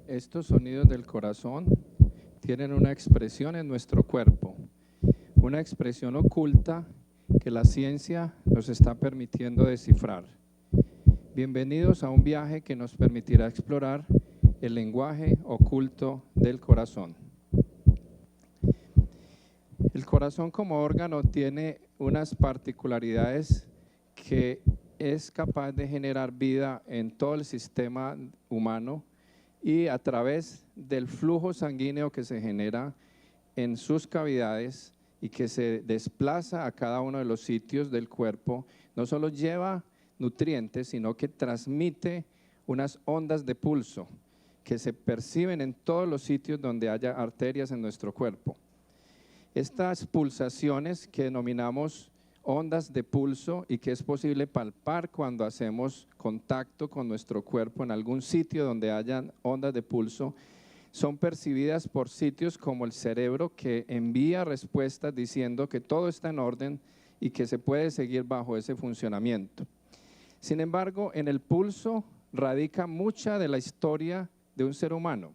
Estos sonidos del corazón tienen una expresión en nuestro cuerpo, una expresión oculta que la ciencia nos está permitiendo descifrar. Bienvenidos a un viaje que nos permitirá explorar el lenguaje oculto del corazón. El corazón como órgano tiene unas particularidades que es capaz de generar vida en todo el sistema humano y a través del flujo sanguíneo que se genera en sus cavidades y que se desplaza a cada uno de los sitios del cuerpo, no solo lleva nutrientes, sino que transmite unas ondas de pulso que se perciben en todos los sitios donde haya arterias en nuestro cuerpo. Estas pulsaciones que denominamos ondas de pulso y que es posible palpar cuando hacemos contacto con nuestro cuerpo en algún sitio donde hayan ondas de pulso, son percibidas por sitios como el cerebro, que envía respuestas diciendo que todo está en orden y que se puede seguir bajo ese funcionamiento. Sin embargo, en el pulso radica mucha de la historia de un ser humano.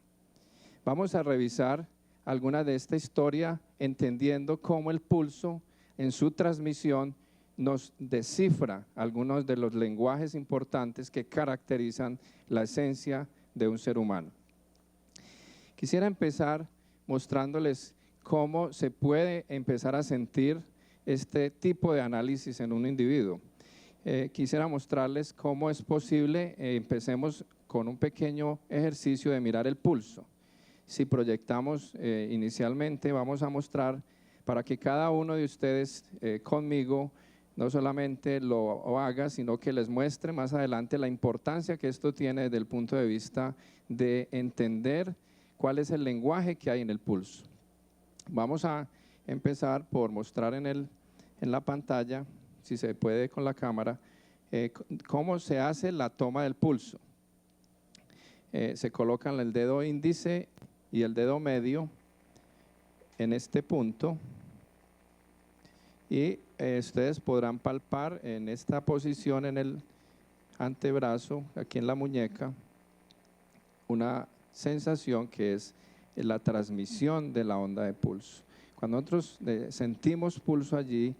Vamos a revisar alguna de esta historia entendiendo cómo el pulso en su transmisión nos descifra algunos de los lenguajes importantes que caracterizan la esencia de un ser humano. Quisiera empezar mostrándoles cómo se puede empezar a sentir este tipo de análisis en un individuo. Quisiera mostrarles cómo es posible. Empecemos con un pequeño ejercicio de mirar el pulso. Si proyectamos inicialmente, vamos a mostrar para que cada uno de ustedes conmigo no solamente lo haga, sino que les muestre más adelante la importancia que esto tiene desde el punto de vista de entender cuál es el lenguaje que hay en el pulso. Vamos a empezar por mostrar en la pantalla, si se puede con la cámara, cómo se hace la toma del pulso. Se colocan el dedo índice y el dedo medio en este punto y ustedes podrán palpar en esta posición en el antebrazo, aquí en la muñeca, una sensación que es la transmisión de la onda de pulso. Cuando nosotros sentimos pulso allí,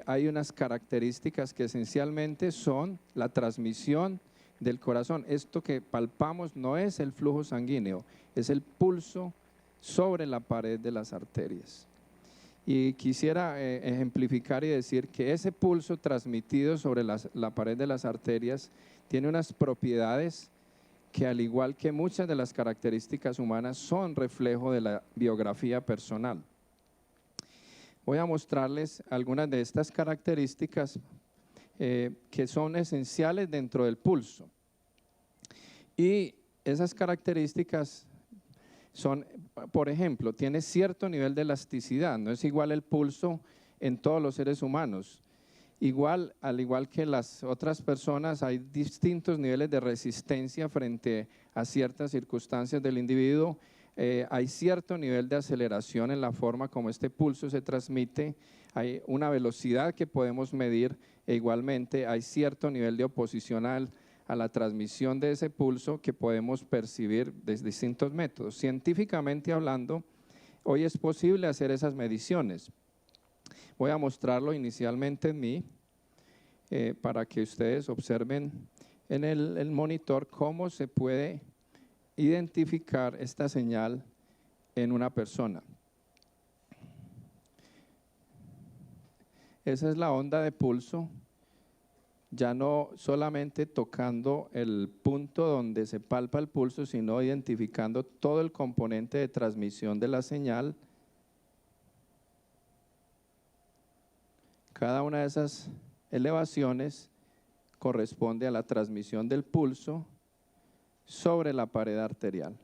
hay unas características que esencialmente son la transmisión del corazón. Esto que palpamos no es el flujo sanguíneo, es el pulso sobre la pared de las arterias. Y quisiera ejemplificar y decir que ese pulso transmitido sobre la pared de las arterias tiene unas propiedades que, al igual que muchas de las características humanas, son reflejo de la biografía personal. Voy a mostrarles algunas de estas características que son esenciales dentro del pulso. Y esas características son, por ejemplo, tiene cierto nivel de elasticidad, no es igual el pulso en todos los seres humanos. Al igual que las otras personas, hay distintos niveles de resistencia frente a ciertas circunstancias del individuo. Hay cierto nivel de aceleración en la forma como este pulso se transmite, hay una velocidad que podemos medir e igualmente hay cierto nivel de oposición a la transmisión de ese pulso que podemos percibir desde distintos métodos. Científicamente hablando, hoy es posible hacer esas mediciones. Voy a mostrarlo inicialmente en mí para que ustedes observen en el monitor cómo se puede identificar esta señal en una persona. Esa es la onda de pulso, ya no solamente tocando el punto donde se palpa el pulso, sino identificando todo el componente de transmisión de la señal. Cada una de esas elevaciones corresponde a la transmisión del pulso sobre la pared arterial.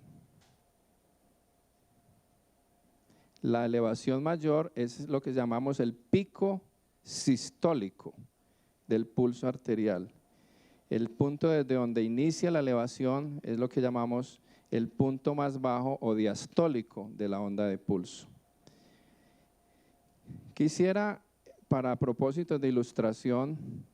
La elevación mayor es lo que llamamos el pico sistólico del pulso arterial. El punto desde donde inicia la elevación es lo que llamamos el punto más bajo o diastólico de la onda de pulso. Quisiera, para propósitos de ilustración,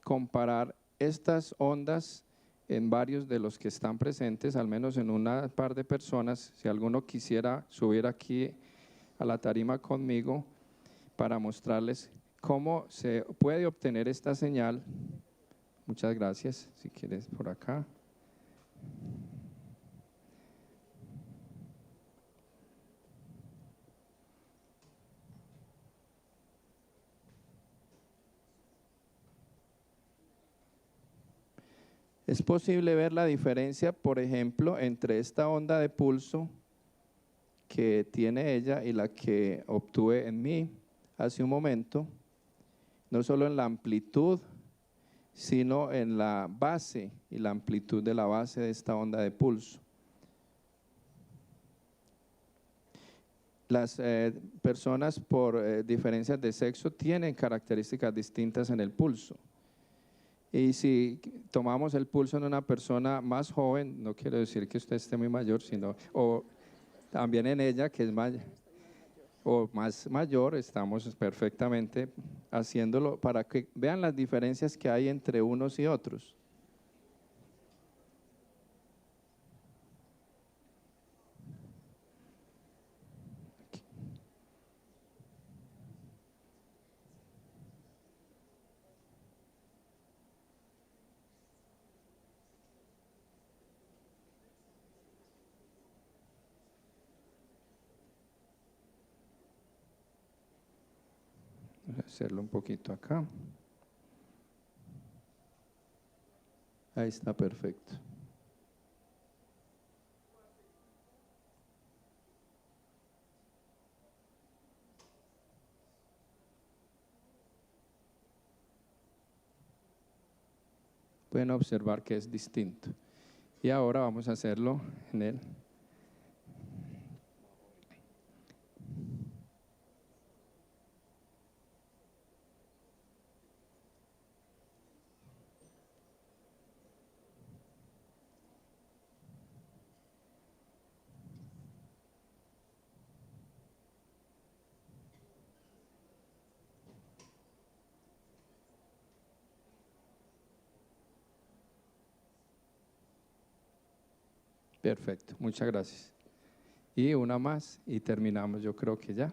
comparar estas ondas en varios de los que están presentes, al menos en una par de personas, si alguno quisiera subir aquí a la tarima conmigo para mostrarles cómo se puede obtener esta señal. Muchas gracias, si quieres por acá. Es posible ver la diferencia, por ejemplo, entre esta onda de pulso que tiene ella y la que obtuve en mí hace un momento, no solo en la amplitud, sino en la base y la amplitud de la base de esta onda de pulso. Las personas por diferencias de sexo tienen características distintas en el pulso. Y si tomamos el pulso en una persona más joven, no quiero decir que usted esté muy mayor, sino, o también en ella que es o más mayor, estamos perfectamente haciéndolo para que vean las diferencias que hay entre unos y otros. Voy a hacerlo un poquito acá. Ahí está perfecto. Pueden observar que es distinto. Y ahora vamos a hacerlo en él. Perfecto, muchas gracias. Y una más y terminamos, yo creo que ya.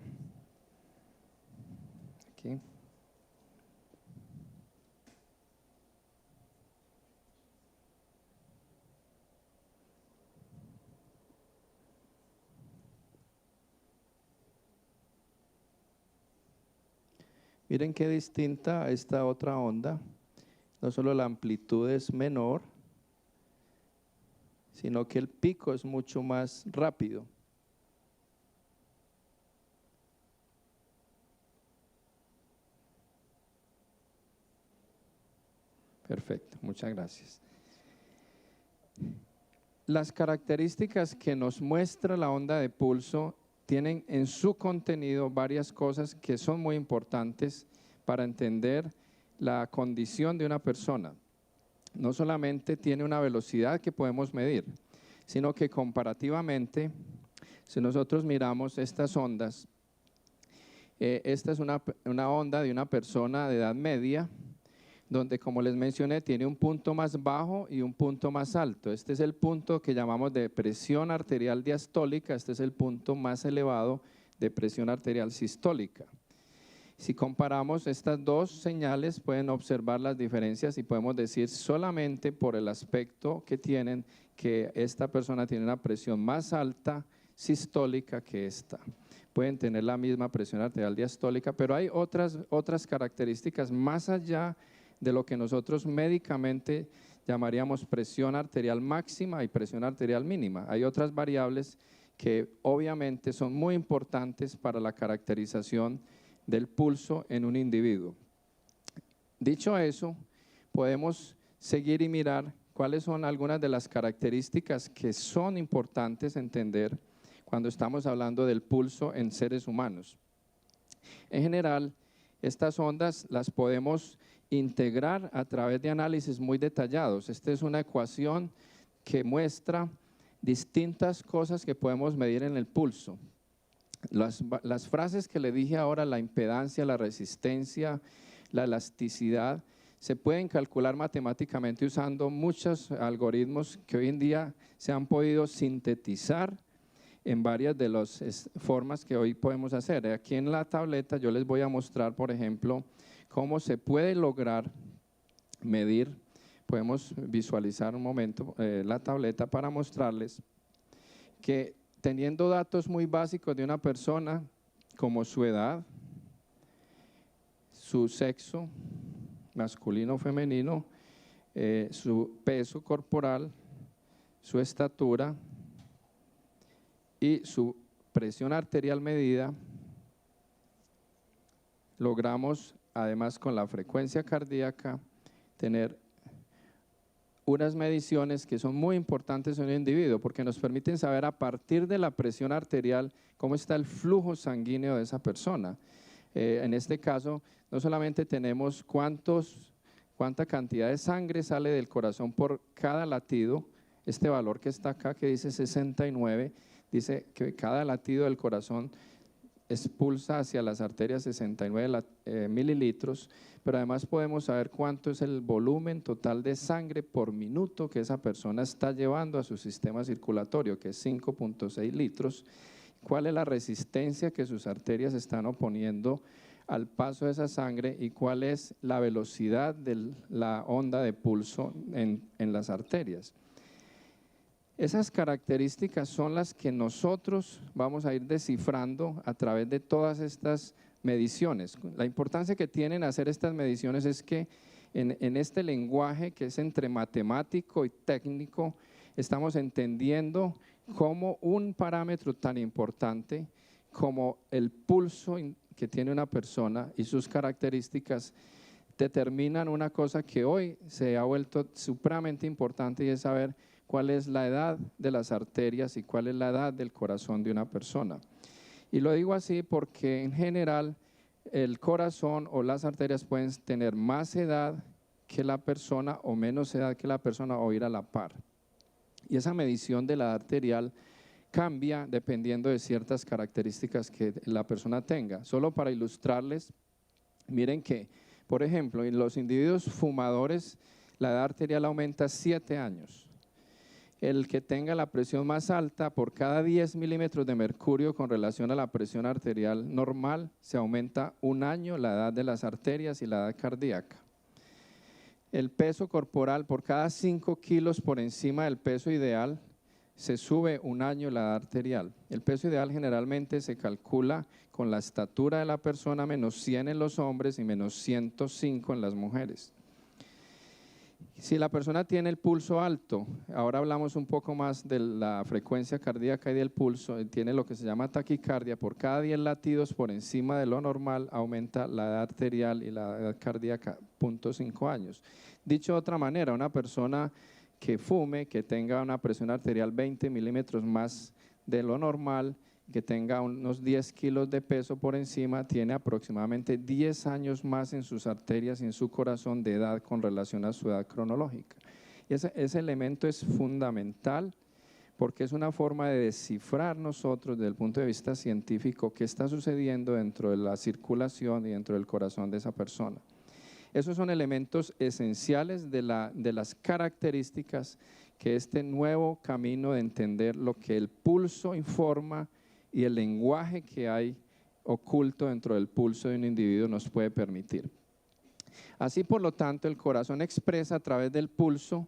Aquí. Miren qué distinta esta otra onda. No solo la amplitud es menor, sino que el pico es mucho más rápido. Perfecto, muchas gracias. Las características que nos muestra la onda de pulso tienen en su contenido varias cosas que son muy importantes para entender la condición de una persona. No solamente tiene una velocidad que podemos medir, sino que comparativamente, si nosotros miramos estas ondas, esta es una onda de una persona de edad media, donde, como les mencioné, tiene un punto más bajo y un punto más alto. Este es el punto que llamamos de presión arterial diastólica, este es el punto más elevado de presión arterial sistólica. Si comparamos estas dos señales, pueden observar las diferencias y podemos decir solamente por el aspecto que tienen que esta persona tiene una presión más alta sistólica que esta. Pueden tener la misma presión arterial diastólica, pero hay otras características más allá de lo que nosotros médicamente llamaríamos presión arterial máxima y presión arterial mínima. Hay otras variables que obviamente son muy importantes para la caracterización del pulso en un individuo. Dicho eso, podemos seguir y mirar cuáles son algunas de las características que son importantes entender cuando estamos hablando del pulso en seres humanos. En general, estas ondas las podemos integrar a través de análisis muy detallados. Esta es una ecuación que muestra distintas cosas que podemos medir en el pulso. Las frases que le dije ahora, la impedancia, la resistencia, la elasticidad, se pueden calcular matemáticamente usando muchos algoritmos que hoy en día se han podido sintetizar en varias de las formas que hoy podemos hacer. Aquí en la tableta yo les voy a mostrar, por ejemplo, cómo se puede lograr medir. Podemos visualizar un momento la tableta para mostrarles que teniendo datos muy básicos de una persona, como su edad, su sexo, masculino o femenino, su peso corporal, su estatura y su presión arterial medida, logramos, además con la frecuencia cardíaca, tener unas mediciones que son muy importantes en un individuo porque nos permiten saber a partir de la presión arterial cómo está el flujo sanguíneo de esa persona. En este caso, no solamente tenemos cuánta cantidad de sangre sale del corazón por cada latido, este valor que está acá que dice 69, dice que cada latido del corazón expulsa hacia las arterias 69 mililitros, pero además podemos saber cuánto es el volumen total de sangre por minuto que esa persona está llevando a su sistema circulatorio, que es 5.6 litros, cuál es la resistencia que sus arterias están oponiendo al paso de esa sangre y cuál es la velocidad de la onda de pulso en las arterias. Esas características son las que nosotros vamos a ir descifrando a través de todas estas mediciones. La importancia que tienen hacer estas mediciones es que en este lenguaje que es entre matemático y técnico, estamos entendiendo cómo un parámetro tan importante como el pulso que tiene una persona y sus características determinan una cosa que hoy se ha vuelto supremamente importante y es saber cuál es la edad de las arterias y cuál es la edad del corazón de una persona. Y lo digo así porque en general el corazón o las arterias pueden tener más edad que la persona o menos edad que la persona o ir a la par. Y esa medición de la edad arterial cambia dependiendo de ciertas características que la persona tenga. Solo para ilustrarles, miren que, por ejemplo, en los individuos fumadores la edad arterial aumenta 7 años. El que tenga la presión más alta, por cada 10 milímetros de mercurio con relación a la presión arterial normal, se aumenta 1 año la edad de las arterias y la edad cardíaca. El peso corporal, por cada 5 kilos por encima del peso ideal, se sube 1 año la edad arterial. El peso ideal generalmente se calcula con la estatura de la persona, menos 100 en los hombres y menos 105 en las mujeres. Si la persona tiene el pulso alto, ahora hablamos un poco más de la frecuencia cardíaca y del pulso, tiene lo que se llama taquicardia, por cada 10 latidos por encima de lo normal aumenta la edad arterial y la edad cardíaca 0.5 años. Dicho de otra manera, una persona que fume, que tenga una presión arterial 20 milímetros más de lo normal, que tenga unos 10 kilos de peso por encima, tiene aproximadamente 10 años más en sus arterias y en su corazón de edad con relación a su edad cronológica. Y ese elemento es fundamental porque es una forma de descifrar nosotros desde el punto de vista científico qué está sucediendo dentro de la circulación y dentro del corazón de esa persona. Esos son elementos esenciales de las características que este nuevo camino de entender lo que el pulso informa y el lenguaje que hay oculto dentro del pulso de un individuo nos puede permitir. Así, por lo tanto, el corazón expresa a través del pulso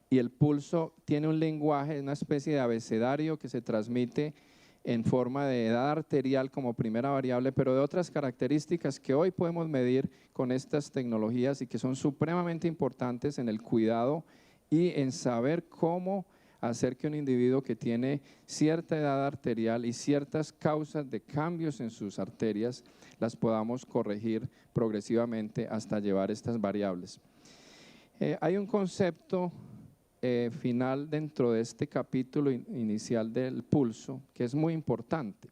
y el pulso tiene un lenguaje, una especie de abecedario que se transmite en forma de edad arterial como primera variable, pero de otras características que hoy podemos medir con estas tecnologías y que son supremamente importantes en el cuidado y en saber cómo hacer que un individuo que tiene cierta edad arterial y ciertas causas de cambios en sus arterias las podamos corregir progresivamente hasta llevar estas variables. Hay un concepto final dentro de este capítulo inicial del pulso que es muy importante.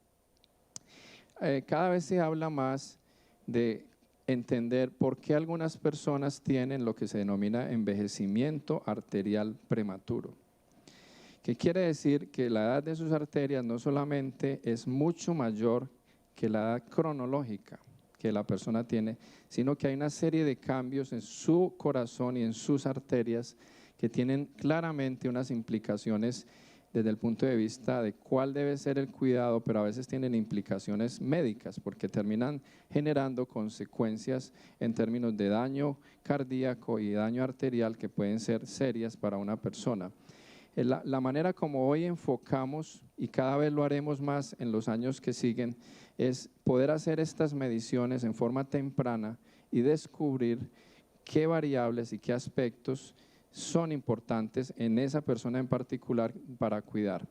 Cada vez se habla más de entender por qué algunas personas tienen lo que se denomina envejecimiento arterial prematuro. ¿Qué quiere decir? Que la edad de sus arterias no solamente es mucho mayor que la edad cronológica, que la persona tiene, sino que hay una serie de cambios en su corazón y en sus arterias que tienen claramente unas implicaciones desde el punto de vista de cuál debe ser el cuidado, pero a veces tienen implicaciones médicas porque terminan generando consecuencias en términos de daño cardíaco y daño arterial que pueden ser serias para una persona. La manera como hoy enfocamos, y cada vez lo haremos más en los años que siguen, es poder hacer estas mediciones en forma temprana y descubrir qué variables y qué aspectos son importantes en esa persona en particular para cuidar.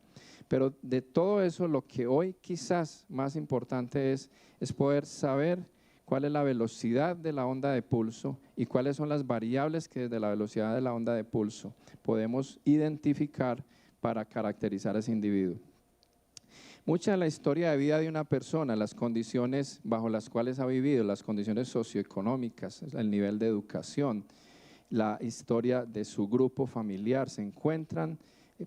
Pero de todo eso, lo que hoy quizás más importante es poder saber cuál es la velocidad de la onda de pulso y cuáles son las variables que desde la velocidad de la onda de pulso podemos identificar para caracterizar a ese individuo. Mucha de la historia de vida de una persona, las condiciones bajo las cuales ha vivido, las condiciones socioeconómicas, el nivel de educación, la historia de su grupo familiar, se encuentran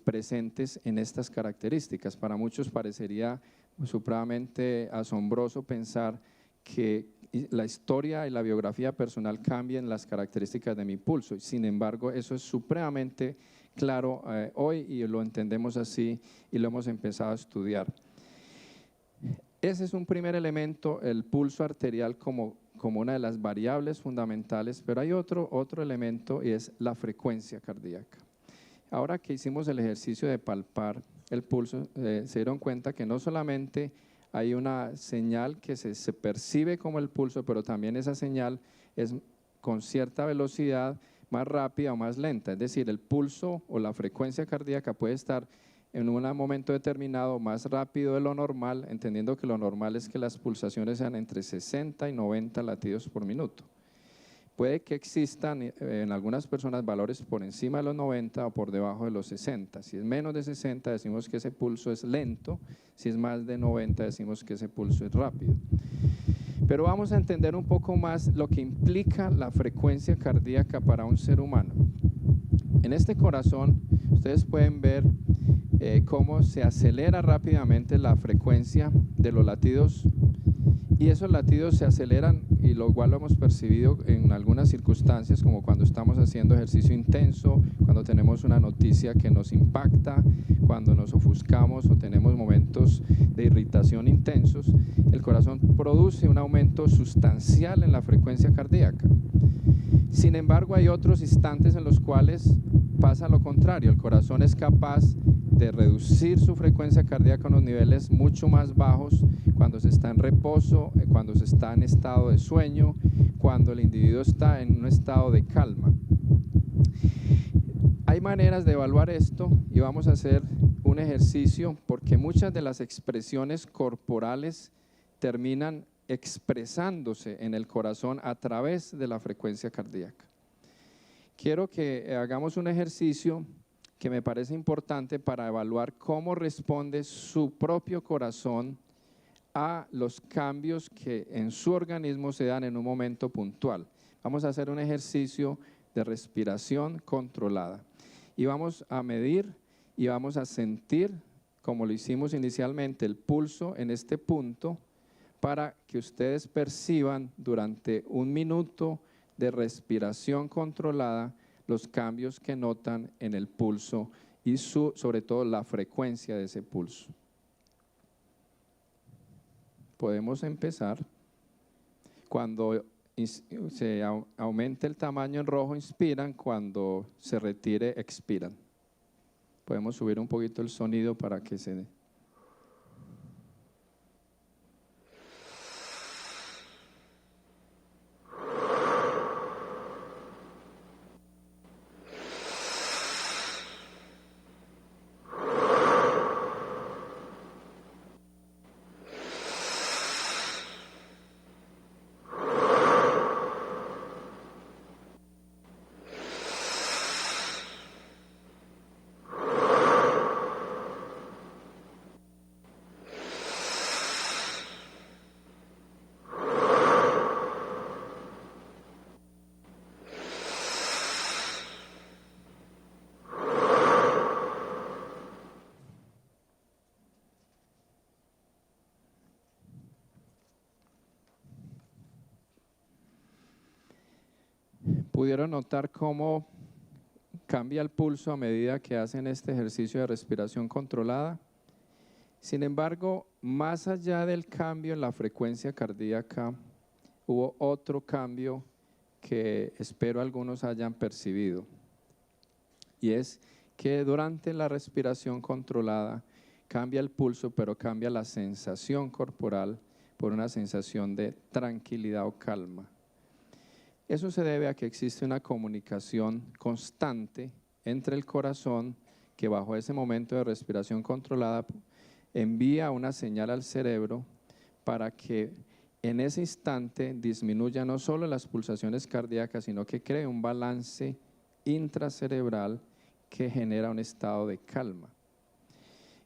presentes en estas características. Para muchos parecería supremamente asombroso pensar que la historia y la biografía personal cambian las características de mi pulso. Sin embargo, eso es supremamente claro hoy y lo entendemos así y lo hemos empezado a estudiar. Ese es un primer elemento, el pulso arterial como una de las variables fundamentales, pero hay otro elemento y es la frecuencia cardíaca. Ahora que hicimos el ejercicio de palpar el pulso, se dieron cuenta que no solamente hay una señal que se percibe como el pulso, pero también esa señal es con cierta velocidad más rápida o más lenta. Es decir, el pulso o la frecuencia cardíaca puede estar en un momento determinado más rápido de lo normal, entendiendo que lo normal es que las pulsaciones sean entre 60 y 90 latidos por minuto. Puede que existan en algunas personas valores por encima de los 90 o por debajo de los 60. Si es menos de 60 decimos que ese pulso es lento, si es más de 90 decimos que ese pulso es rápido. Pero vamos a entender un poco más lo que implica la frecuencia cardíaca para un ser humano. En este corazón ustedes pueden ver cómo se acelera rápidamente la frecuencia de los latidos y esos latidos se aceleran y lo cual lo hemos percibido en algunas circunstancias como cuando estamos haciendo ejercicio intenso, cuando tenemos una noticia que nos impacta, cuando nos ofuscamos o tenemos momentos de irritación intensos, el corazón produce un aumento sustancial en la frecuencia cardíaca. Sin embargo, hay otros instantes en los cuales pasa lo contrario, el corazón es capaz de reducir su frecuencia cardíaca a unos niveles mucho más bajos cuando se está en reposo, cuando se está en estado de sueño, cuando el individuo está en un estado de calma. Hay maneras de evaluar esto y vamos a hacer un ejercicio porque muchas de las expresiones corporales terminan expresándose en el corazón a través de la frecuencia cardíaca. Quiero que hagamos un ejercicio que me parece importante para evaluar cómo responde su propio corazón a los cambios que en su organismo se dan en un momento puntual. Vamos a hacer un ejercicio de respiración controlada y vamos a medir y vamos a sentir, como lo hicimos inicialmente, el pulso en este punto para que ustedes perciban durante un minuto de respiración controlada los cambios que notan en el pulso y sobre todo la frecuencia de ese pulso. Podemos empezar. Cuando se aumente el tamaño en rojo, inspiran, cuando se retire, expiran. Podemos subir un poquito el sonido para que se... pudieron notar cómo cambia el pulso a medida que hacen este ejercicio de respiración controlada. Sin embargo, más allá del cambio en la frecuencia cardíaca, hubo otro cambio que espero algunos hayan percibido. Y es que durante la respiración controlada cambia el pulso, pero cambia la sensación corporal por una sensación de tranquilidad o calma. Eso se debe a que existe una comunicación constante entre el corazón, que bajo ese momento de respiración controlada envía una señal al cerebro para que en ese instante disminuya no solo las pulsaciones cardíacas, sino que cree un balance intracerebral que genera un estado de calma.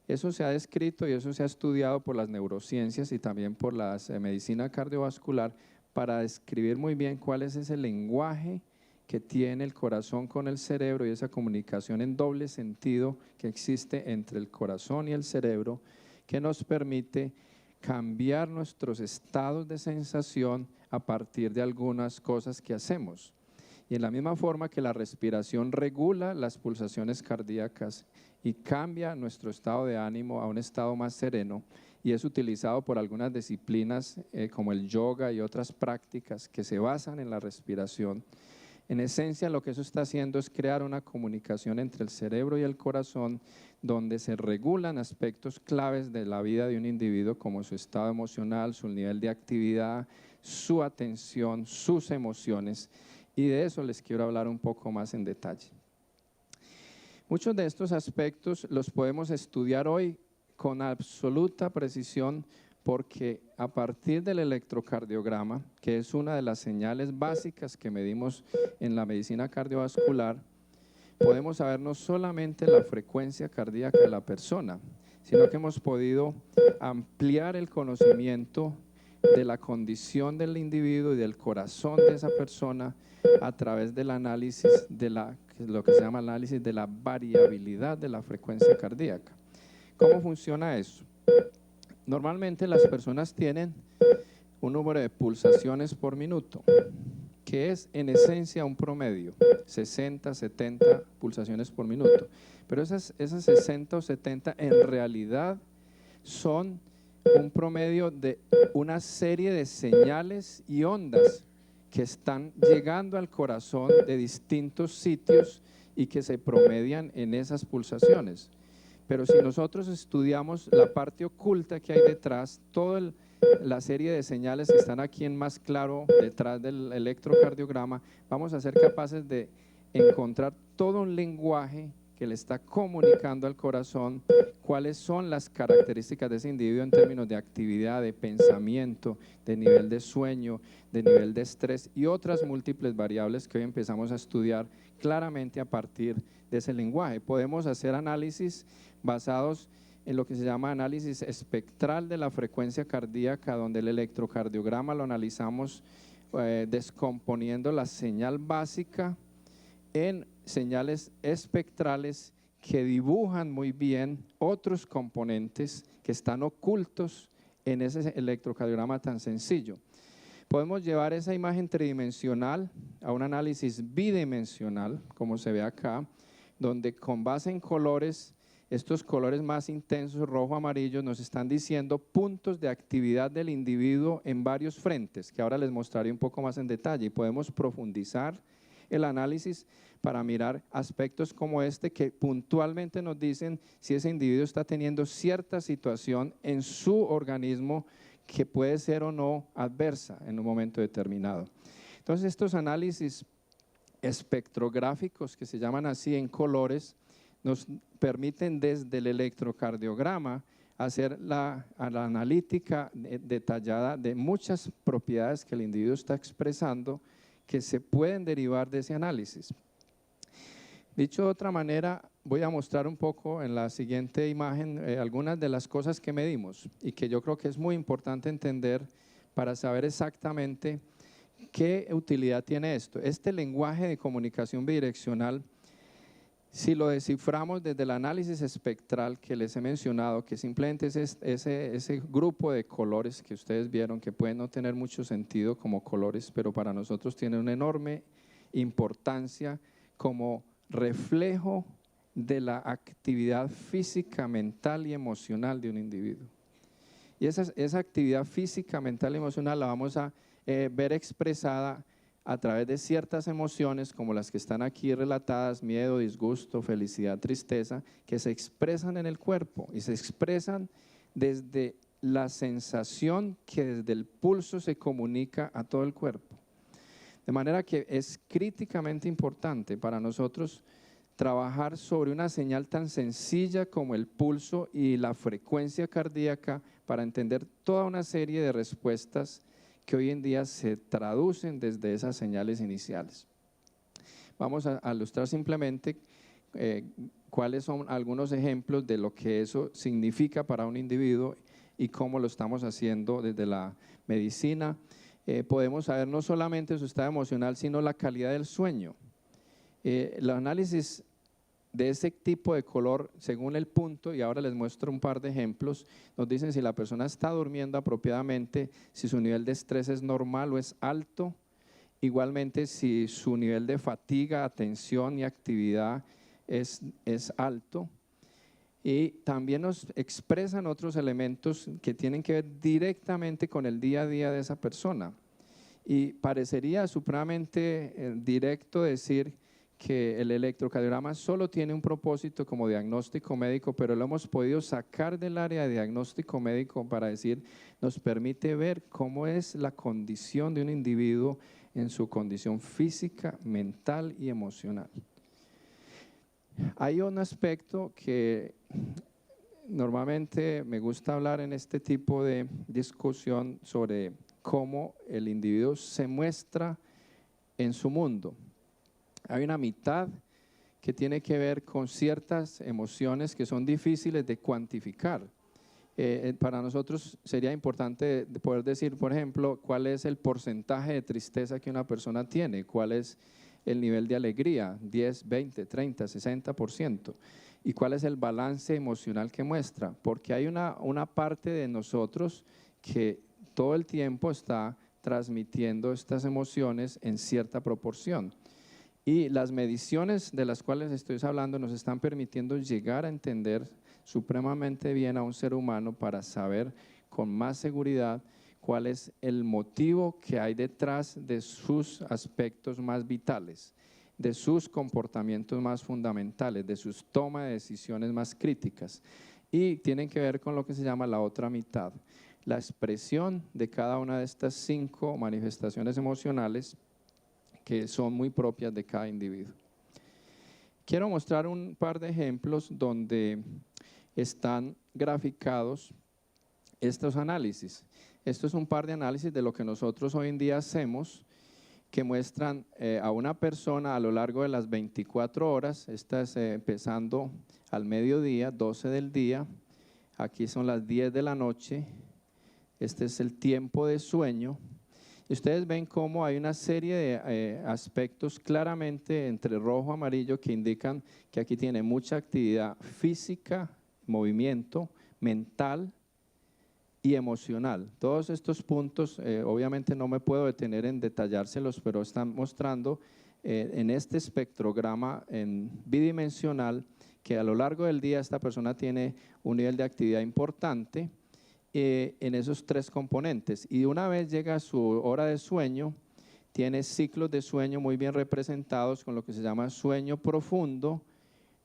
Eso se ha descrito y eso se ha estudiado por las neurociencias y también por la medicina cardiovascular para describir muy bien cuál es ese lenguaje que tiene el corazón con el cerebro y esa comunicación en doble sentido que existe entre el corazón y el cerebro, que nos permite cambiar nuestros estados de sensación a partir de algunas cosas que hacemos. Y en la misma forma que la respiración regula las pulsaciones cardíacas y cambia nuestro estado de ánimo a un estado más sereno, y es utilizado por algunas disciplinas como el yoga y otras prácticas que se basan en la respiración. En esencia, lo que eso está haciendo es crear una comunicación entre el cerebro y el corazón donde se regulan aspectos claves de la vida de un individuo como su estado emocional, su nivel de actividad, su atención, sus emociones, y de eso les quiero hablar un poco más en detalle. Muchos de estos aspectos los podemos estudiar hoy con absoluta precisión porque a partir del electrocardiograma, que es una de las señales básicas que medimos en la medicina cardiovascular, podemos saber no solamente la frecuencia cardíaca de la persona, sino que hemos podido ampliar el conocimiento de la condición del individuo y del corazón de esa persona a través del análisis de lo que se llama análisis de la variabilidad de la frecuencia cardíaca. ¿Cómo funciona eso? Normalmente las personas tienen un número de pulsaciones por minuto, que es en esencia un promedio, 60, 70 pulsaciones por minuto. Pero esas 60 o 70 en realidad son un promedio de una serie de señales y ondas que están llegando al corazón de distintos sitios y que se promedian en esas pulsaciones. Pero si nosotros estudiamos la parte oculta que hay detrás, toda la serie de señales que están aquí en más claro detrás del electrocardiograma, vamos a ser capaces de encontrar todo un lenguaje que le está comunicando al corazón cuáles son las características de ese individuo en términos de actividad, de pensamiento, de nivel de sueño, de nivel de estrés y otras múltiples variables que hoy empezamos a estudiar claramente a partir de ese lenguaje. Podemos hacer análisis basados en lo que se llama análisis espectral de la frecuencia cardíaca, donde el electrocardiograma lo analizamos descomponiendo la señal básica en señales espectrales que dibujan muy bien otros componentes que están ocultos en ese electrocardiograma tan sencillo. Podemos llevar esa imagen tridimensional a un análisis bidimensional, como se ve acá, donde con base en colores, estos colores más intensos, rojo, amarillo, nos están diciendo puntos de actividad del individuo en varios frentes, que ahora les mostraré un poco más en detalle, y podemos profundizar el análisis para mirar aspectos como este que puntualmente nos dicen si ese individuo está teniendo cierta situación en su organismo que puede ser o no adversa en un momento determinado. Entonces estos análisis espectrográficos, que se llaman así en colores, nos permiten desde el electrocardiograma hacer la analítica detallada de muchas propiedades que el individuo está expresando que se pueden derivar de ese análisis. Dicho de otra manera, voy a mostrar un poco en la siguiente imagen algunas de las cosas que medimos y que yo creo que es muy importante entender para saber exactamente qué utilidad tiene esto. Este lenguaje de comunicación bidireccional, si lo desciframos desde el análisis espectral que les he mencionado, que simplemente es ese grupo de colores que ustedes vieron, que pueden no tener mucho sentido como colores, pero para nosotros tiene una enorme importancia como reflejo de la actividad física, mental y emocional de un individuo. Y esa actividad física, mental y emocional la vamos a ver expresada a través de ciertas emociones como las que están aquí relatadas: miedo, disgusto, felicidad, tristeza, que se expresan en el cuerpo y se expresan desde la sensación que desde el pulso se comunica a todo el cuerpo. De manera que es críticamente importante para nosotros trabajar sobre una señal tan sencilla como el pulso y la frecuencia cardíaca para entender toda una serie de respuestas que hoy en día se traducen desde esas señales iniciales. Vamos a ilustrar simplemente cuáles son algunos ejemplos de lo que eso significa para un individuo y cómo lo estamos haciendo desde la medicina. Podemos saber no solamente su estado emocional, sino la calidad del sueño. El análisis de ese tipo de color, según el punto, y ahora les muestro un par de ejemplos, nos dicen si la persona está durmiendo apropiadamente, si su nivel de estrés es normal o es alto, igualmente si su nivel de fatiga, atención y actividad es alto. Y también nos expresan otros elementos que tienen que ver directamente con el día a día de esa persona. Y parecería supremamente directo decir que el electrocardiograma solo tiene un propósito como diagnóstico médico, pero lo hemos podido sacar del área de diagnóstico médico para decir, nos permite ver cómo es la condición de un individuo en su condición física, mental y emocional. Hay un aspecto que normalmente me gusta hablar en este tipo de discusión sobre cómo el individuo se muestra en su mundo. Hay una mitad que tiene que ver con ciertas emociones que son difíciles de cuantificar. Para nosotros sería importante poder decir, por ejemplo, cuál es el porcentaje de tristeza que una persona tiene, cuál es el nivel de alegría, 10, 20, 30, 60%, y cuál es el balance emocional que muestra, porque hay una parte de nosotros que todo el tiempo está transmitiendo estas emociones en cierta proporción. Y las mediciones de las cuales estoy hablando nos están permitiendo llegar a entender supremamente bien a un ser humano para saber con más seguridad cuál es el motivo que hay detrás de sus aspectos más vitales, de sus comportamientos más fundamentales, de sus tomas de decisiones más críticas. Y tienen que ver con lo que se llama la otra mitad, la expresión de cada una de estas 5 manifestaciones emocionales que son muy propias de cada individuo. Quiero mostrar un par de ejemplos donde están graficados estos análisis. Esto es un par de análisis de lo que nosotros hoy en día hacemos, que muestran a una persona a lo largo de las 24 horas, esta es empezando al mediodía, 12 del día, aquí son las 10 de la noche, este es el tiempo de sueño. Y ustedes ven cómo hay una serie de aspectos claramente entre rojo y amarillo que indican que aquí tiene mucha actividad física, movimiento, mental y emocional. Todos estos puntos, obviamente no me puedo detener en detallárselos, pero están mostrando en este espectrograma bidimensional que a lo largo del día esta persona tiene un nivel de actividad importante en esos 3 componentes, y una vez llega a su hora de sueño, tiene ciclos de sueño muy bien representados con lo que se llama sueño profundo,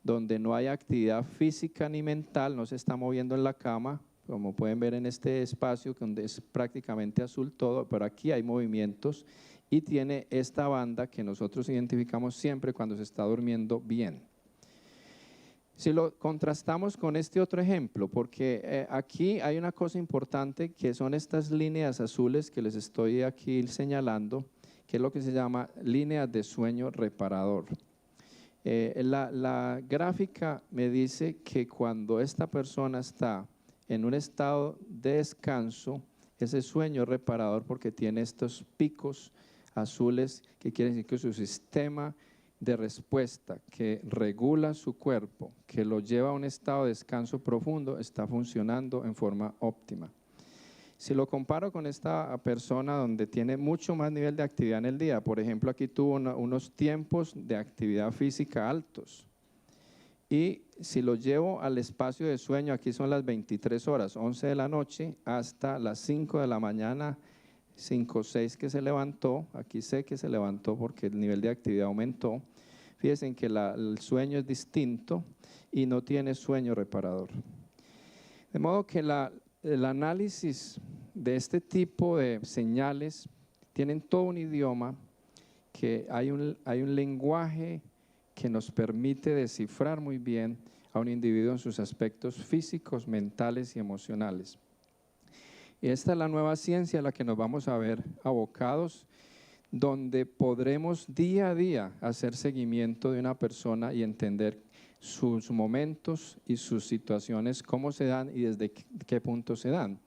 donde no hay actividad física ni mental, no se está moviendo en la cama, como pueden ver en este espacio donde es prácticamente azul todo, pero aquí hay movimientos, y tiene esta banda que nosotros identificamos siempre cuando se está durmiendo bien. Si lo contrastamos con este otro ejemplo, porque aquí hay una cosa importante que son estas líneas azules que les estoy aquí señalando, que es lo que se llama líneas de sueño reparador. La gráfica me dice que cuando esta persona está en un estado de descanso, ese sueño reparador, porque tiene estos picos azules que quieren decir que su sistema de respuesta que regula su cuerpo, que lo lleva a un estado de descanso profundo, está funcionando en forma óptima. Si lo comparo con esta persona donde tiene mucho más nivel de actividad en el día, por ejemplo, aquí tuvo unos tiempos de actividad física altos. Y si lo llevo al espacio de sueño, aquí son las 23 horas, 11 de la noche hasta las 5 de la mañana, 5 o 6 que se levantó, aquí sé que se levantó porque el nivel de actividad aumentó. Fíjense que el sueño es distinto y no tiene sueño reparador. De modo que el análisis de este tipo de señales tienen todo un idioma, que hay un lenguaje que nos permite descifrar muy bien a un individuo en sus aspectos físicos, mentales y emocionales. Y esta es la nueva ciencia a la que nos vamos a ver abocados, donde podremos día a día hacer seguimiento de una persona y entender sus momentos y sus situaciones, cómo se dan y desde qué punto se dan.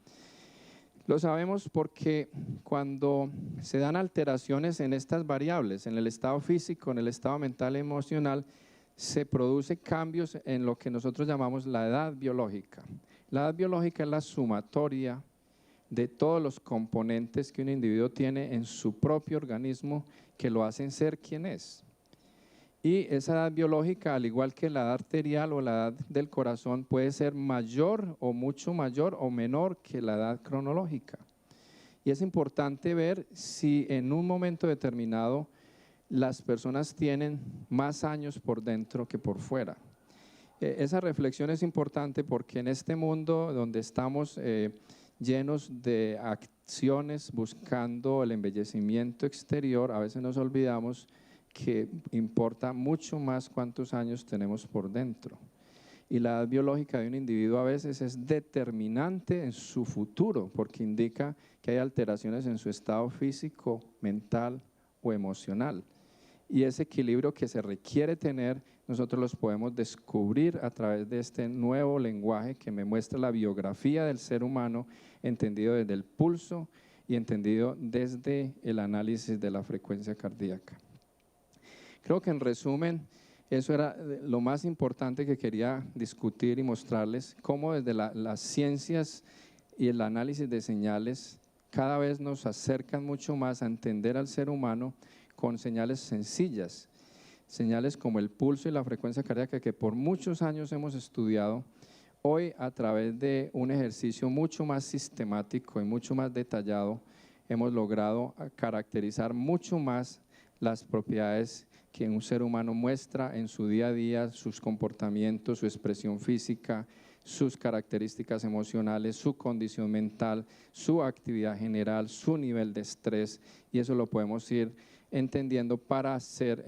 Lo sabemos porque cuando se dan alteraciones en estas variables, en el estado físico, en el estado mental y emocional, se producen cambios en lo que nosotros llamamos la edad biológica. La edad biológica es la sumatoria de todos los componentes que un individuo tiene en su propio organismo que lo hacen ser quien es. Y esa edad biológica, al igual que la edad arterial o la edad del corazón, puede ser mayor o mucho mayor o menor que la edad cronológica. Y es importante ver si en un momento determinado las personas tienen más años por dentro que por fuera. Esa reflexión es importante porque en este mundo donde estamos llenos de acciones buscando el embellecimiento exterior, a veces nos olvidamos que importa mucho más cuántos años tenemos por dentro. Y la edad biológica de un individuo a veces es determinante en su futuro, porque indica que hay alteraciones en su estado físico, mental o emocional. Y ese equilibrio que se requiere tener, nosotros los podemos descubrir a través de este nuevo lenguaje que me muestra la biografía del ser humano, entendido desde el pulso y entendido desde el análisis de la frecuencia cardíaca. Creo que en resumen, eso era lo más importante que quería discutir y mostrarles, cómo desde las ciencias y el análisis de señales cada vez nos acercan mucho más a entender al ser humano con señales sencillas, señales como el pulso y la frecuencia cardíaca que por muchos años hemos estudiado. Hoy, a través de un ejercicio mucho más sistemático y mucho más detallado, hemos logrado caracterizar mucho más las propiedades que un ser humano muestra en su día a día, sus comportamientos, su expresión física, sus características emocionales, su condición mental, su actividad general, su nivel de estrés, y eso lo podemos ir entendiendo para hacer,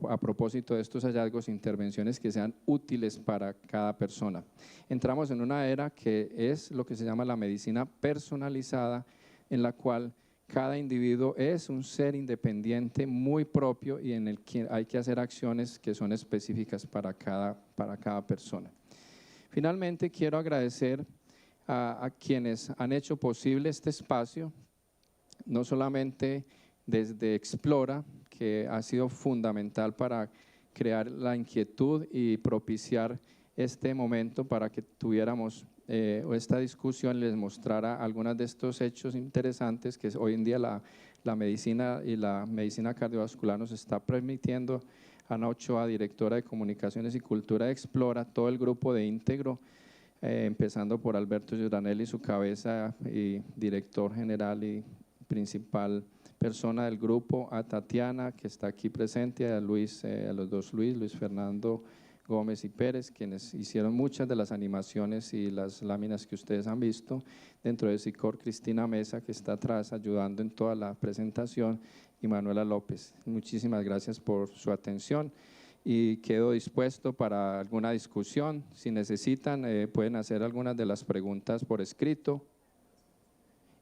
a propósito de estos hallazgos, intervenciones que sean útiles para cada persona. Entramos en una era que es lo que se llama la medicina personalizada, en la cual cada individuo es un ser independiente muy propio y en el que hay que hacer acciones que son específicas para cada persona. Finalmente, quiero agradecer a quienes han hecho posible este espacio, no solamente desde Explora, que ha sido fundamental para crear la inquietud y propiciar este momento para que tuviéramos esta discusión, les mostrara algunos de estos hechos interesantes que hoy en día la medicina y la medicina cardiovascular nos está permitiendo. Ana Ochoa, directora de Comunicaciones y Cultura de Explora, todo el grupo de Íntegro, empezando por Alberto Giordannelli, su cabeza y director general y principal persona del grupo, a Tatiana, que está aquí presente, a Luis, a los dos Luis Fernando Gómez y Pérez, quienes hicieron muchas de las animaciones y las láminas que ustedes han visto. Dentro de SICOR, Cristina Mesa, que está atrás ayudando en toda la presentación, y Manuela López. Muchísimas gracias por su atención y quedo dispuesto para alguna discusión. Si necesitan, pueden hacer algunas de las preguntas por escrito.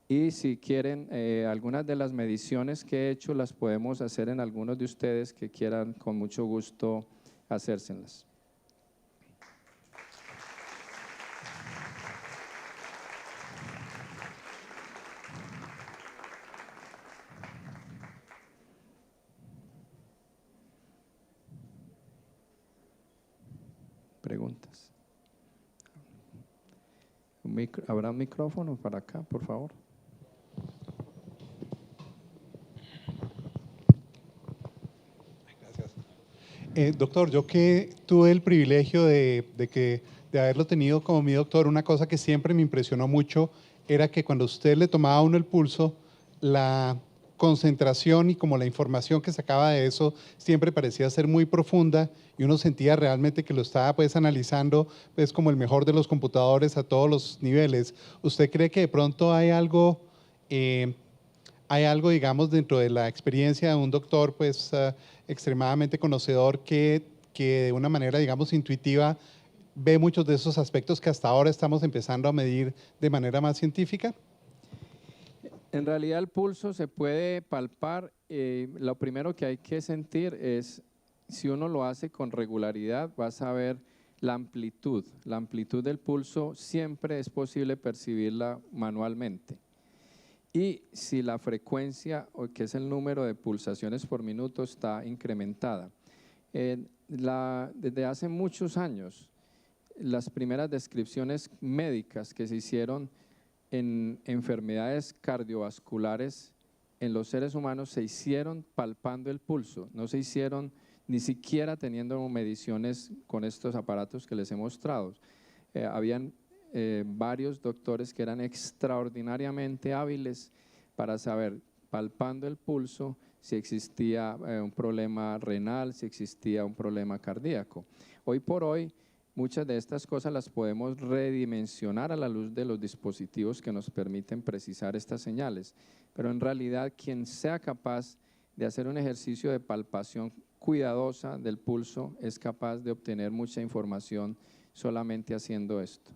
Y si quieren, algunas de las mediciones que he hecho las podemos hacer en algunos de ustedes que quieran con mucho gusto hacérselas. Preguntas. ¿Habrá un micrófono para acá, por favor? Doctor, yo que tuve el privilegio de haberlo tenido como mi doctor, una cosa que siempre me impresionó mucho era que cuando usted le tomaba a uno el pulso, la concentración y como la información que sacaba de eso siempre parecía ser muy profunda y uno sentía realmente que lo estaba pues analizando pues como el mejor de los computadores a todos los niveles. ¿Usted cree que de pronto hay algo, digamos, dentro de la experiencia de un doctor, pues, extremadamente conocedor que de una manera, digamos, intuitiva ve muchos de esos aspectos que hasta ahora estamos empezando a medir de manera más científica? En realidad el pulso se puede palpar. Lo primero que hay que sentir es, si uno lo hace con regularidad, vas a ver la amplitud. La amplitud del pulso siempre es posible percibirla manualmente. Y si la frecuencia, que es el número de pulsaciones por minuto, está incrementada. Desde hace muchos años, las primeras descripciones médicas que se hicieron en enfermedades cardiovasculares en los seres humanos se hicieron palpando el pulso, no se hicieron ni siquiera teniendo mediciones con estos aparatos que les he mostrado. Habían varios doctores que eran extraordinariamente hábiles para saber, palpando el pulso, si existía un problema renal, si existía un problema cardíaco. Hoy por hoy, muchas de estas cosas las podemos redimensionar a la luz de los dispositivos que nos permiten precisar estas señales, pero en realidad quien sea capaz de hacer un ejercicio de palpación cuidadosa del pulso es capaz de obtener mucha información solamente haciendo esto.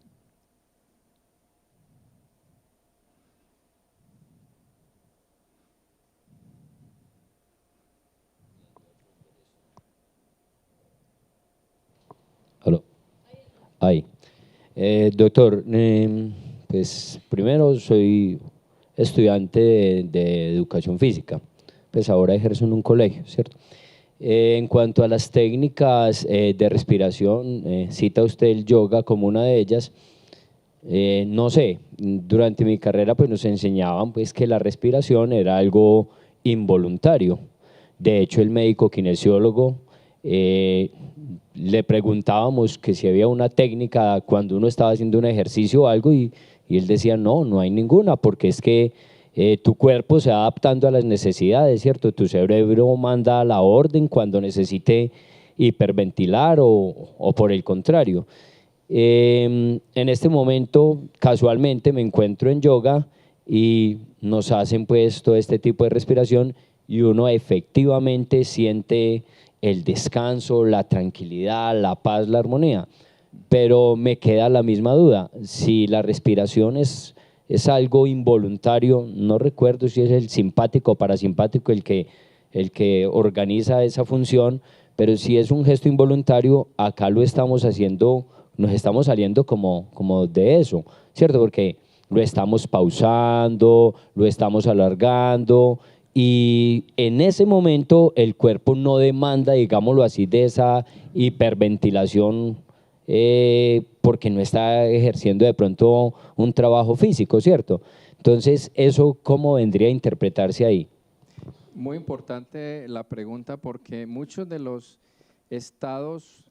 Aló. Ahí. Doctor, pues primero soy estudiante de educación física, pues ahora ejerzo en un colegio, ¿cierto? En cuanto a las técnicas de respiración, cita usted el yoga como una de ellas. No sé, durante mi carrera pues nos enseñaban pues que la respiración era algo involuntario. De hecho, el médico kinesiólogo le preguntábamos que si había una técnica cuando uno estaba haciendo un ejercicio o algo y él decía no, no hay ninguna, porque es que tu cuerpo se va adaptando a las necesidades, ¿cierto? Tu cerebro manda la orden cuando necesite hiperventilar o por el contrario. En este momento, casualmente, me encuentro en yoga y nos hacen pues todo este tipo de respiración y uno efectivamente siente el descanso, la tranquilidad, la paz, la armonía. Pero me queda la misma duda, si la respiración es algo involuntario, no recuerdo si es el simpático o parasimpático el que organiza esa función, pero si es un gesto involuntario, acá lo estamos haciendo, nos estamos saliendo como de eso, ¿cierto? Porque lo estamos pausando, lo estamos alargando y en ese momento el cuerpo no demanda, digámoslo así, de esa hiperventilación porque no está ejerciendo de pronto un trabajo físico, ¿cierto? Entonces, ¿eso cómo vendría a interpretarse ahí? Muy importante la pregunta porque muchos de los estados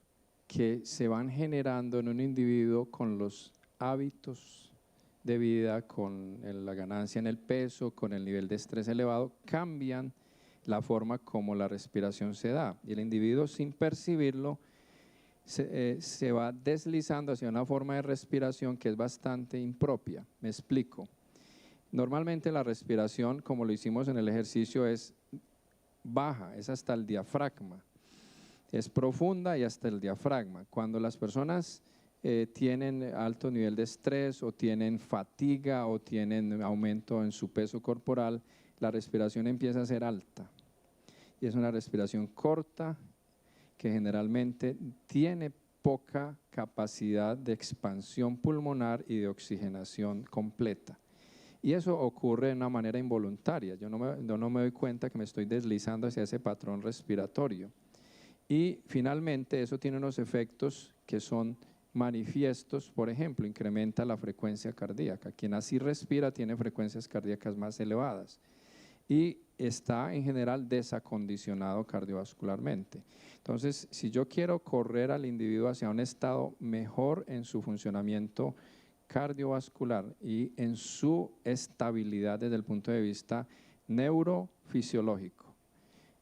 que se van generando en un individuo con los hábitos de vida, con la ganancia en el peso, con el nivel de estrés elevado, cambian la forma como la respiración se da. Y el individuo, sin percibirlo, se va deslizando hacia una forma de respiración que es bastante impropia. Me explico. Normalmente la respiración, como lo hicimos en el ejercicio, es baja, es hasta el diafragma. Es profunda y hasta el diafragma. Cuando las personas tienen alto nivel de estrés o tienen fatiga o tienen aumento en su peso corporal, la respiración empieza a ser alta. Y es una respiración corta que generalmente tiene poca capacidad de expansión pulmonar y de oxigenación completa. Y eso ocurre de una manera involuntaria. Yo no me doy cuenta que me estoy deslizando hacia ese patrón respiratorio. Y finalmente eso tiene unos efectos que son manifiestos, por ejemplo, incrementa la frecuencia cardíaca. Quien así respira tiene frecuencias cardíacas más elevadas y está en general desacondicionado cardiovascularmente. Entonces, si yo quiero correr al individuo hacia un estado mejor en su funcionamiento cardiovascular y en su estabilidad desde el punto de vista neurofisiológico,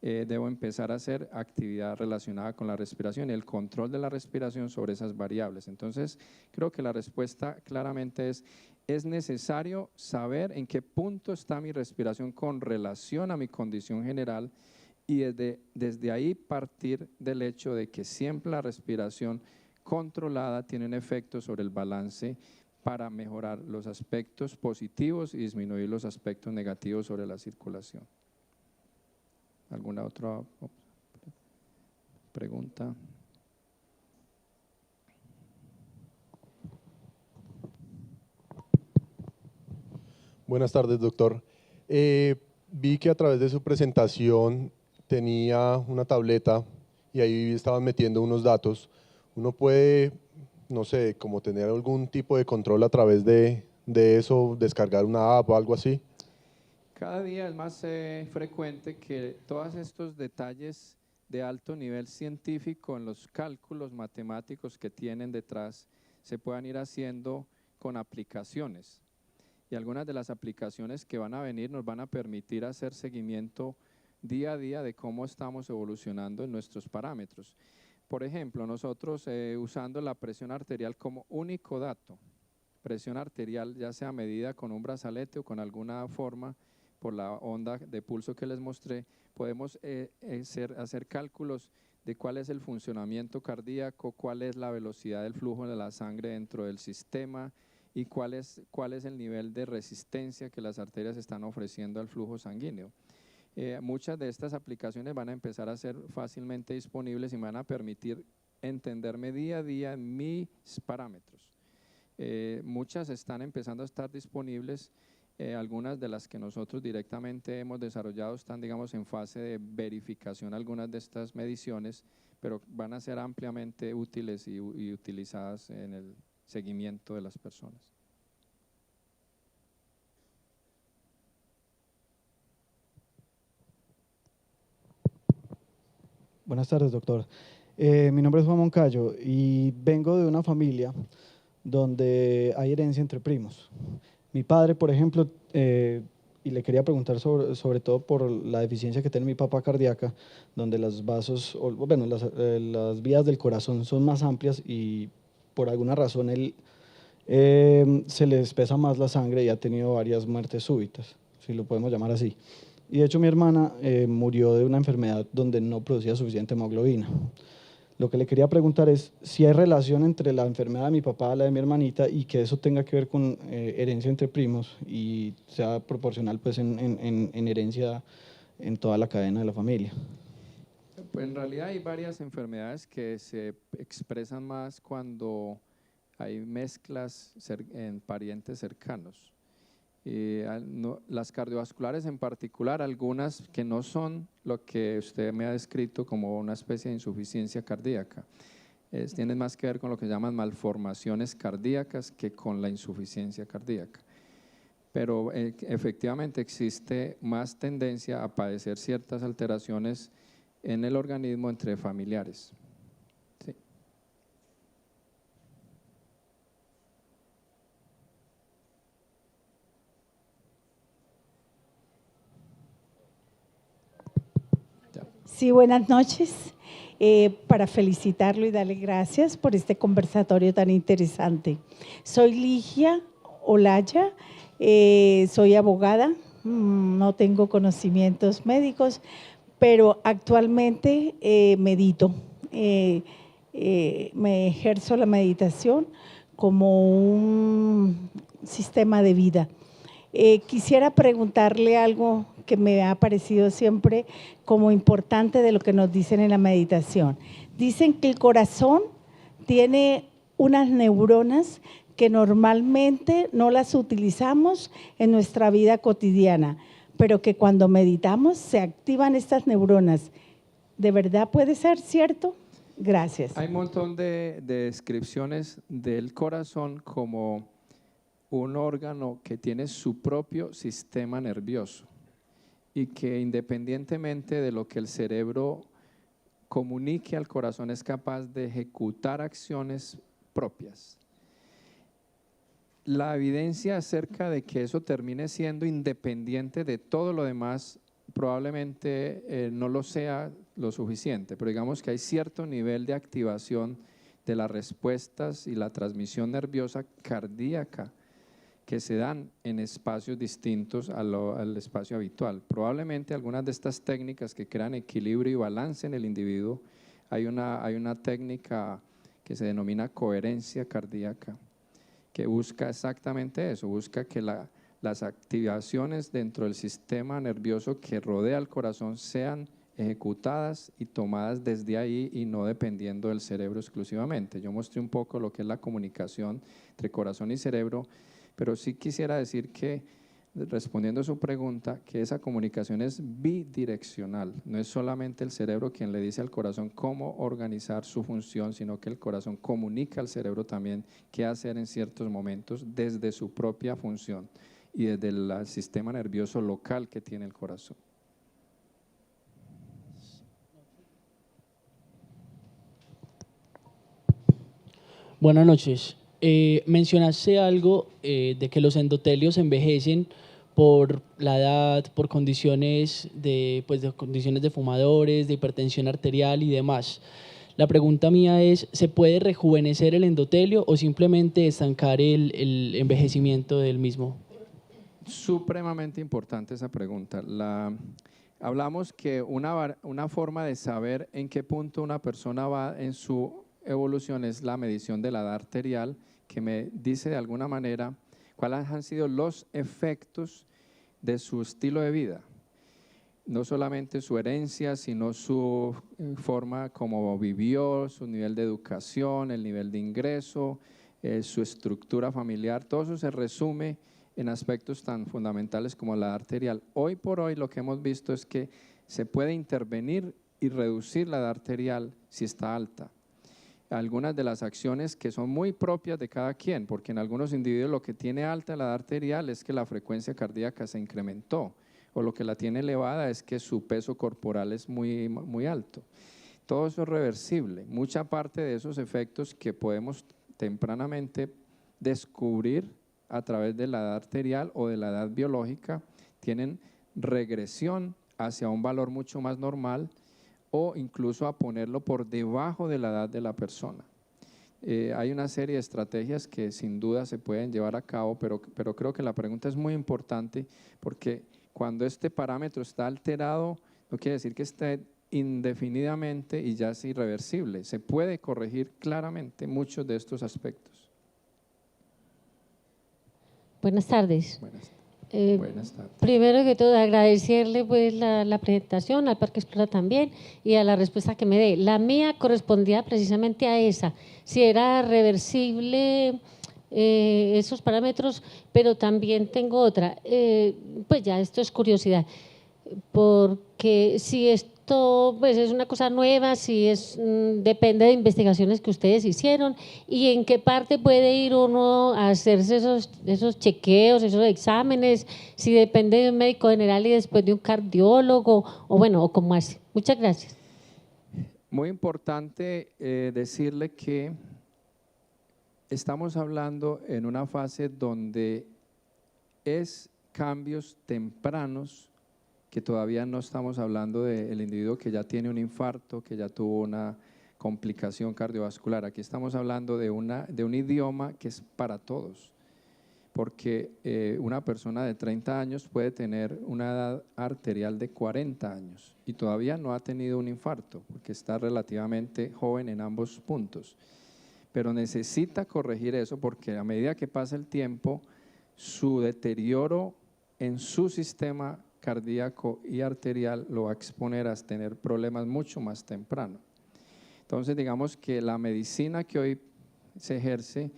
debo empezar a hacer actividad relacionada con la respiración y el control de la respiración sobre esas variables. Entonces, creo que la respuesta claramente es necesario saber en qué punto está mi respiración con relación a mi condición general y desde ahí partir del hecho de que siempre la respiración controlada tiene un efecto sobre el balance para mejorar los aspectos positivos y disminuir los aspectos negativos sobre la circulación. ¿Alguna otra pregunta? Buenas tardes, doctor. Vi que a través de su presentación tenía una tableta y ahí estaban metiendo unos datos. Uno puede, no sé, como tener algún tipo de control a través de eso, descargar una app o algo así. Cada día es más frecuente que todos estos detalles de alto nivel científico en los cálculos matemáticos que tienen detrás se puedan ir haciendo con aplicaciones. Y algunas de las aplicaciones que van a venir nos van a permitir hacer seguimiento día a día de cómo estamos evolucionando en nuestros parámetros. Por ejemplo, nosotros usando la presión arterial como único dato, presión arterial ya sea medida con un brazalete o con alguna forma por la onda de pulso que les mostré, podemos hacer cálculos de cuál es el funcionamiento cardíaco, cuál es la velocidad del flujo de la sangre dentro del sistema y cuál es el nivel de resistencia que las arterias están ofreciendo al flujo sanguíneo. Muchas de estas aplicaciones van a empezar a ser fácilmente disponibles y me van a permitir entenderme día a día en mis parámetros. Muchas están empezando a estar disponibles. Algunas de las que nosotros directamente hemos desarrollado están, digamos, en fase de verificación algunas de estas mediciones, pero van a ser ampliamente útiles y utilizadas en el seguimiento de las personas. Buenas tardes, doctor. Mi nombre es Juan Moncayo y vengo de una familia donde hay herencia entre primos. Mi padre, por ejemplo, y le quería preguntar sobre todo por la deficiencia que tiene mi papá cardíaca, donde los vasos, bueno, las vías del corazón son más amplias y por alguna razón él se le espesa más la sangre y ha tenido varias muertes súbitas, si lo podemos llamar así. Y de hecho mi hermana murió de una enfermedad donde no producía suficiente hemoglobina. Lo que le quería preguntar es si hay relación entre la enfermedad de mi papá y la de mi hermanita y que eso tenga que ver con herencia entre primos y sea proporcional pues en herencia en toda la cadena de la familia. Pues en realidad hay varias enfermedades que se expresan más cuando hay mezclas en parientes cercanos. Las cardiovasculares en particular, algunas que no son lo que usted me ha descrito como una especie de insuficiencia cardíaca, tienen más que ver con lo que llaman malformaciones cardíacas que con la insuficiencia cardíaca. Pero efectivamente existe más tendencia a padecer ciertas alteraciones en el organismo entre familiares. Sí. Sí, buenas noches. Para felicitarlo y darle gracias por este conversatorio tan interesante. Soy Ligia Olaya, soy abogada, no tengo conocimientos médicos, pero actualmente medito. Me ejerzo la meditación como un sistema de vida. Quisiera preguntarle algo que me ha parecido siempre como importante de lo que nos dicen en la meditación. Dicen que el corazón tiene unas neuronas que normalmente no las utilizamos en nuestra vida cotidiana, pero que cuando meditamos se activan estas neuronas. ¿De verdad puede ser cierto? Gracias. Hay un montón de descripciones del corazón como un órgano que tiene su propio sistema nervioso y que independientemente de lo que el cerebro comunique al corazón es capaz de ejecutar acciones propias. La evidencia acerca de que eso termine siendo independiente de todo lo demás probablemente no lo sea lo suficiente, pero digamos que hay cierto nivel de activación de las respuestas y la transmisión nerviosa cardíaca que se dan en espacios distintos al espacio habitual. Probablemente algunas de estas técnicas que crean equilibrio y balance en el individuo, hay una técnica que se denomina coherencia cardíaca, que busca exactamente eso, busca que las activaciones dentro del sistema nervioso que rodea al corazón sean ejecutadas y tomadas desde ahí y no dependiendo del cerebro exclusivamente. Yo mostré un poco lo que es la comunicación entre corazón y cerebro, pero sí quisiera decir que, respondiendo a su pregunta, que esa comunicación es bidireccional. No es solamente el cerebro quien le dice al corazón cómo organizar su función, sino que el corazón comunica al cerebro también qué hacer en ciertos momentos desde su propia función y desde el sistema nervioso local que tiene el corazón. Buenas noches. Mencionaste algo de que los endotelios envejecen por la edad, por condiciones condiciones de fumadores, de hipertensión arterial y demás. La pregunta mía es, ¿se puede rejuvenecer el endotelio o simplemente estancar el envejecimiento del mismo? Supremamente importante esa pregunta. Hablamos que una forma de saber en qué punto una persona va en su evolución es la medición de la edad arterial, que me dice de alguna manera cuáles han sido los efectos de su estilo de vida. No solamente su herencia, sino su forma como vivió, su nivel de educación, el nivel de ingreso, su estructura familiar. Todo eso se resume en aspectos tan fundamentales como la edad arterial. Hoy por hoy lo que hemos visto es que se puede intervenir y reducir la edad arterial si está alta. Algunas de las acciones que son muy propias de cada quien, porque en algunos individuos lo que tiene alta la edad arterial es que la frecuencia cardíaca se incrementó, o lo que la tiene elevada es que su peso corporal es muy, muy alto. Todo eso es reversible. Mucha parte de esos efectos que podemos tempranamente descubrir a través de la edad arterial o de la edad biológica tienen regresión hacia un valor mucho más normal o incluso a ponerlo por debajo de la edad de la persona. Hay una serie de estrategias que sin duda se pueden llevar a cabo, pero creo que la pregunta es muy importante porque cuando este parámetro está alterado, no quiere decir que esté indefinidamente y ya es irreversible. Se puede corregir claramente muchos de estos aspectos. Buenas tardes. Buenas tardes. Primero que todo, agradecerle pues la presentación, al Parque Explora también y a la respuesta que me dé. La mía correspondía precisamente a esa, si era reversible esos parámetros, pero también tengo otra. Pues ya esto es curiosidad, porque si esto pues es una cosa nueva, si es depende de investigaciones que ustedes hicieron y en qué parte puede ir uno a hacerse esos chequeos, esos exámenes, si depende de un médico general y después de un cardiólogo o bueno, o cómo hace. Muchas gracias. Muy importante decirle que estamos hablando en una fase donde es cambios tempranos, que todavía no estamos hablando del individuo que ya tiene un infarto, que ya tuvo una complicación cardiovascular. Aquí estamos hablando de un idioma que es para todos, porque una persona de 30 años puede tener una edad arterial de 40 años y todavía no ha tenido un infarto, porque está relativamente joven en ambos puntos. Pero necesita corregir eso porque a medida que pasa el tiempo, su deterioro en su sistema cardíaco y arterial lo va a exponer a tener problemas mucho más temprano. Entonces, digamos que la medicina que hoy se ejerce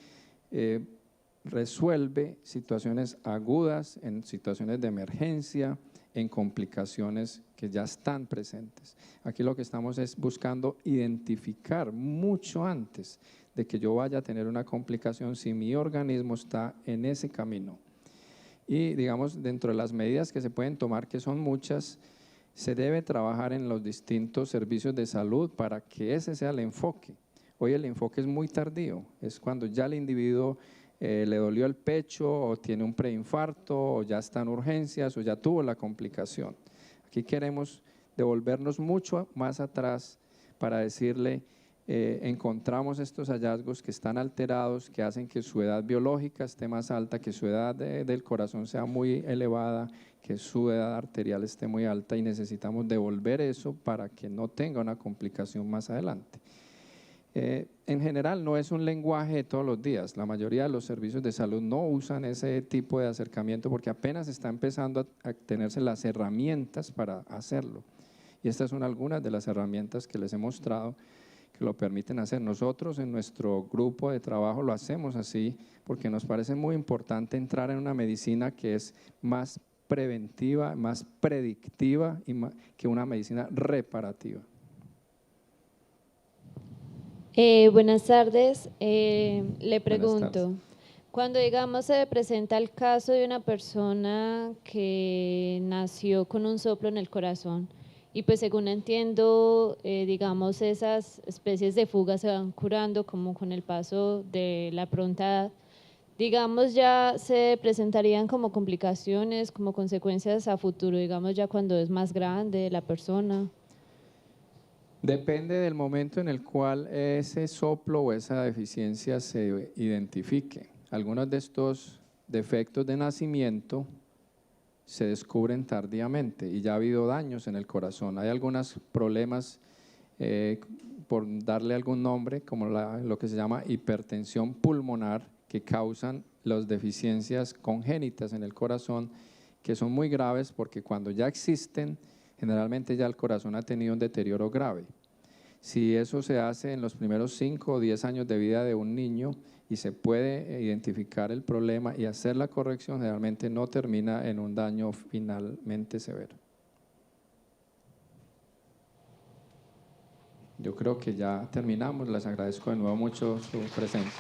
resuelve situaciones agudas, en situaciones de emergencia, en complicaciones que ya están presentes. Aquí lo que estamos es buscando identificar mucho antes de que yo vaya a tener una complicación si mi organismo está en ese camino. Y digamos, dentro de las medidas que se pueden tomar, que son muchas, se debe trabajar en los distintos servicios de salud para que ese sea el enfoque. Hoy el enfoque es muy tardío, es cuando ya el individuo le dolió el pecho o tiene un preinfarto o ya está en urgencias o ya tuvo la complicación. Aquí queremos devolvernos mucho más atrás para decirle, encontramos estos hallazgos que están alterados, que hacen que su edad biológica esté más alta, que su edad del corazón sea muy elevada, que su edad arterial esté muy alta y necesitamos devolver eso para que no tenga una complicación más adelante. En general no es un lenguaje de todos los días, la mayoría de los servicios de salud no usan ese tipo de acercamiento porque apenas está empezando a tenerse las herramientas para hacerlo. Y estas son algunas de las herramientas que les he mostrado que lo permiten hacer. Nosotros en nuestro grupo de trabajo lo hacemos así porque nos parece muy importante entrar en una medicina que es más preventiva, más predictiva que una medicina reparativa. Buenas tardes, le pregunto, cuando digamos se presenta el caso de una persona que nació con un soplo en el corazón y pues según entiendo, digamos esas especies de fugas se van curando como con el paso de la pronta edad, digamos ya se presentarían como complicaciones, como consecuencias a futuro, digamos ya cuando es más grande la persona. Depende del momento en el cual ese soplo o esa deficiencia se identifique. Algunos de estos defectos de nacimiento se descubren tardíamente y ya ha habido daños en el corazón. Hay algunos problemas, por darle algún nombre, como lo que se llama hipertensión pulmonar, que causan las deficiencias congénitas en el corazón, que son muy graves porque cuando ya existen, generalmente ya el corazón ha tenido un deterioro grave. Si eso se hace en los primeros 5 o 10 años de vida de un niño y se puede identificar el problema y hacer la corrección, generalmente no termina en un daño finalmente severo. Yo creo que ya terminamos. Les agradezco de nuevo mucho su presencia.